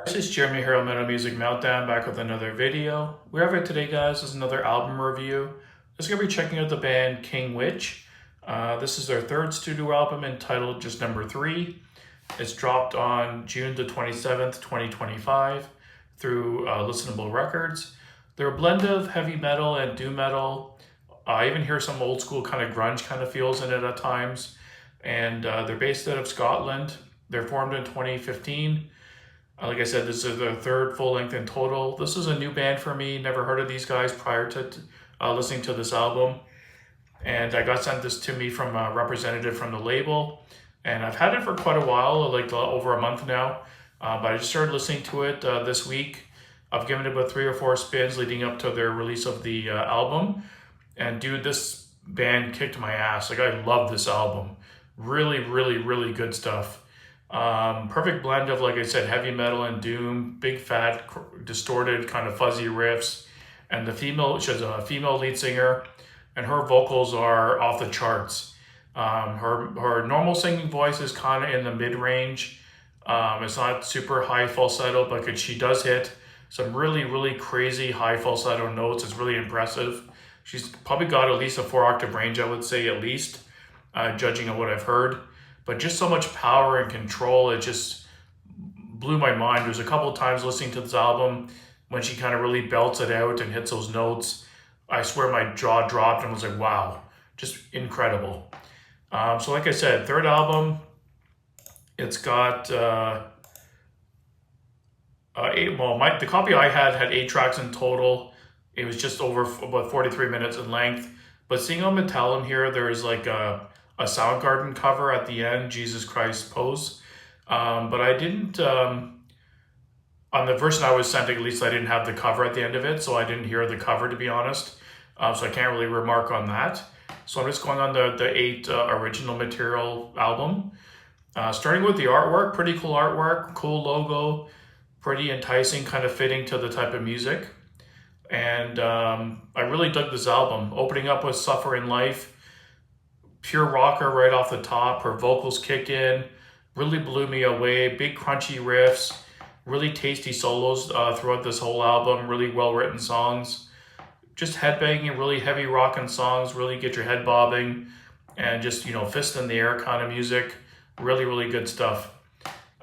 This is Jeremy here on Metal Music Meltdown, back with another video. We have it today, guys, is another album review. This is going to be checking out the band King Witch. This is their third studio album entitled just number 3. It's dropped on June the 27th, 2025 through Listenable Records. They're a blend of heavy metal and doom metal. I even hear some old school kind of grunge kind of feels in it at times. And they're based out of Scotland. They're formed in 2015. Like I said, this is their third full length in total. This is a new band for me. Never heard of these guys prior to listening to this album. And I got sent this to me from a representative from the label. And I've had it for quite a while, like over a month now. But I just started listening to it this week. I've given it about 3 or 4 spins leading up to their release of the album. And dude, this band kicked my ass. Like, I love this album. Really, really, really good stuff. Perfect blend of, like I said, heavy metal and doom, big fat, distorted, kind of fuzzy riffs. And she's a female lead singer, and her vocals are off the charts. Her normal singing voice is kind of in the mid range. It's not super high falsetto, but she does hit some really, really crazy high falsetto notes. It's really impressive. She's probably got at least a 4-octave range, I would say, at least, judging on what I've heard. But just so much power and control, it just blew my mind. There's a couple of times listening to this album when she kind of really belts it out and hits those notes. I swear my jaw dropped and was like, wow, just incredible. So like I said, third album, it's got the copy I had 8 tracks in total. It was just over about 43 minutes in length. But seeing on Metallum here, there's like a Soundgarden cover at the end, Jesus Christ Pose. But I didn't, on the version I was sent, at least I didn't have the cover at the end of it, so I didn't hear the cover, to be honest. So I can't really remark on that. So I'm just going on the 8 original material album. Starting with the artwork, pretty cool artwork, cool logo, pretty enticing, kind of fitting to the type of music. And I really dug this album. Opening up with Suffer in Life, pure rocker right off the top. Her vocals kick in, really blew me away. Big crunchy riffs, really tasty solos throughout this whole album. Really well written songs. Just headbanging, really heavy rocking songs. Really get your head bobbing, and just fist in the air kind of music. Really, really good stuff.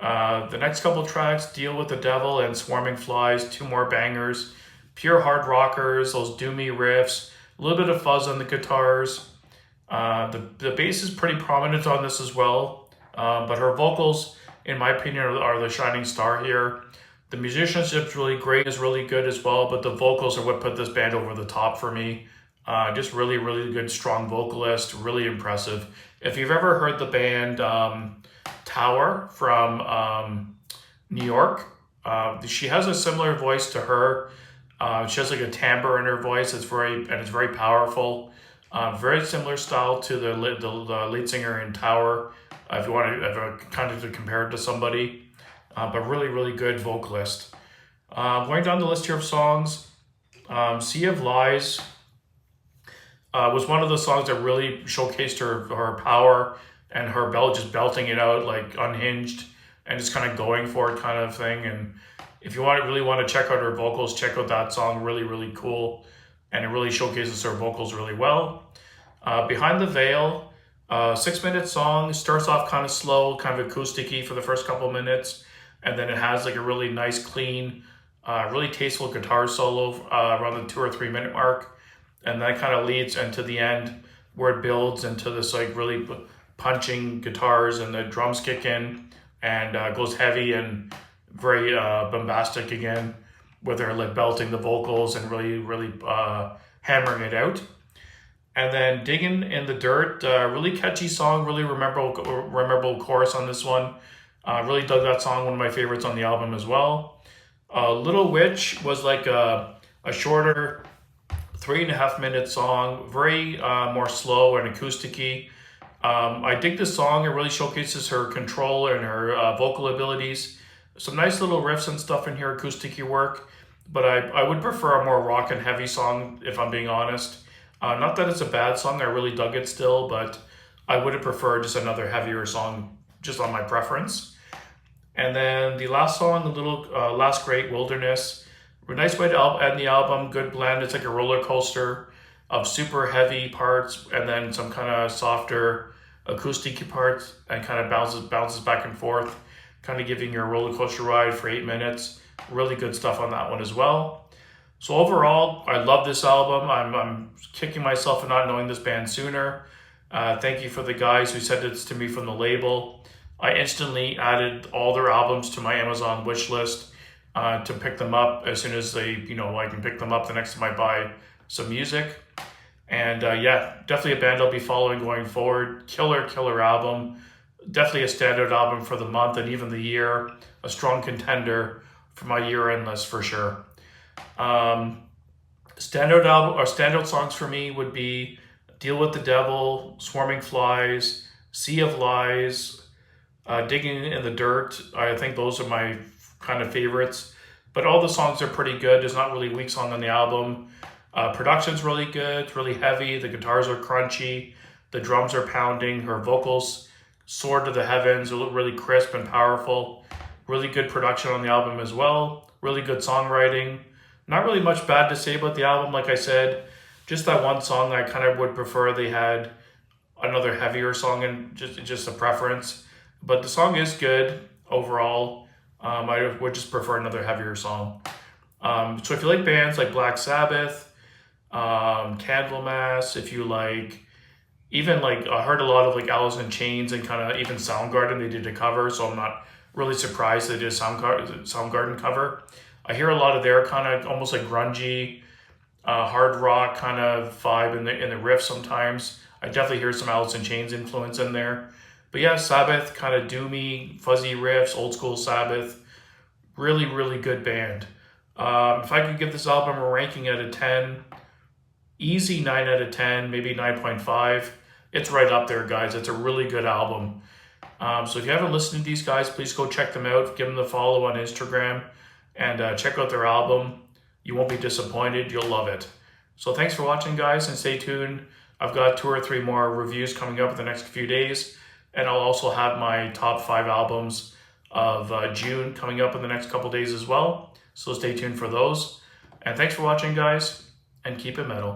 The next couple tracks, Deal with the Devil and Swarming Flies, 2 more bangers. Pure hard rockers, those doomy riffs, a little bit of fuzz on the guitars. The bass is pretty prominent on this as well, but her vocals, in my opinion, are the shining star here. The musicianship's really great, is really good as well, but the vocals are what put this band over the top for me. Just really, really good, strong vocalist, really impressive. If you've ever heard the band Tower from New York, she has a similar voice to her. She has like a timbre in her voice. It's very powerful. Very similar style to the lead singer in Tower. If you want to kind of to compare it to somebody, but really, really good vocalist. Going down the list here of songs, Sea of Lies was one of the songs that really showcased her power and her just belting it out like unhinged and just kind of going for it kind of thing. And if you really want to check out her vocals, check out that song. Really, really cool. And it really showcases her vocals really well. Behind the Veil, 6-minute song, starts off kind of slow, kind of acoustic-y for the first couple of minutes. And then it has like a really nice, clean, really tasteful guitar solo around the 2 or 3 minute mark. And that kind of leads into the end where it builds into this like really punching guitars, and the drums kick in and goes heavy and very bombastic again, with her like belting the vocals and really, really hammering it out. And then Digging in the Dirt, really catchy song, really memorable chorus on this one. Really dug that song, one of my favorites on the album as well. Little Witch was like a shorter 3.5 minute song, very more slow and acoustic-y. I dig this song. It really showcases her control and her vocal abilities. Some nice little riffs and stuff in here, acoustic-y work. But I would prefer a more rock and heavy song, if I'm being honest. Not that it's a bad song, I really dug it still, but I would have preferred just another heavier song, just on my preference. And then the last song, Last Great Wilderness. A nice way to end the album. Good blend. It's like a roller coaster of super heavy parts and then some kind of softer acoustic parts, and kind of bounces back and forth, kind of giving you a roller coaster ride for 8 minutes. Really good stuff on that one as well. So overall, I love this album. I'm kicking myself for not knowing this band sooner. Thank you for the guys who sent it to me from the label. I instantly added all their albums to my Amazon wish list to pick them up as soon as I can pick them up the next time I buy some music. And yeah, definitely a band I'll be following going forward. Killer album. Definitely a standout album for the month and even the year. A strong contender for my year-end list for sure. Standout songs for me would be "Deal with the Devil," "Swarming Flies," "Sea of Lies," "Digging in the Dirt." I think those are my kind of favorites. But all the songs are pretty good. There's not really a weak song on the album. Production's really good. It's really heavy. The guitars are crunchy. The drums are pounding. Her vocals soar to the heavens. They look really crisp and powerful. Really good production on the album as well. Really good songwriting. Not really much bad to say about the album, like I said. Just that one song I kind of would prefer they had another heavier song, and just a preference. But the song is good overall. I would just prefer another heavier song. So if you like bands like Black Sabbath, Candlemass, if you like, even like I heard a lot of like Alice in Chains and kind of even Soundgarden, they did a cover, so I'm not really surprised they did a Soundgarden cover. I hear a lot of their kind of almost like grungy, hard rock kind of vibe in the riff sometimes. I definitely hear some Alice in Chains influence in there. But yeah, Sabbath, kind of doomy, fuzzy riffs, old school Sabbath. Really good band. If I could give this album a ranking out of 10, easy 9 out of 10, maybe 9.5. It's right up there, guys. It's a really good album. So if you haven't listened to these guys, please go check them out. Give them the follow on Instagram and check out their album. You won't be disappointed. You'll love it. So thanks for watching, guys, and stay tuned. I've got 2 or 3 more reviews coming up in the next few days, and I'll also have my top 5 albums of June coming up in the next couple days as well. So stay tuned for those. And thanks for watching, guys, and keep it metal.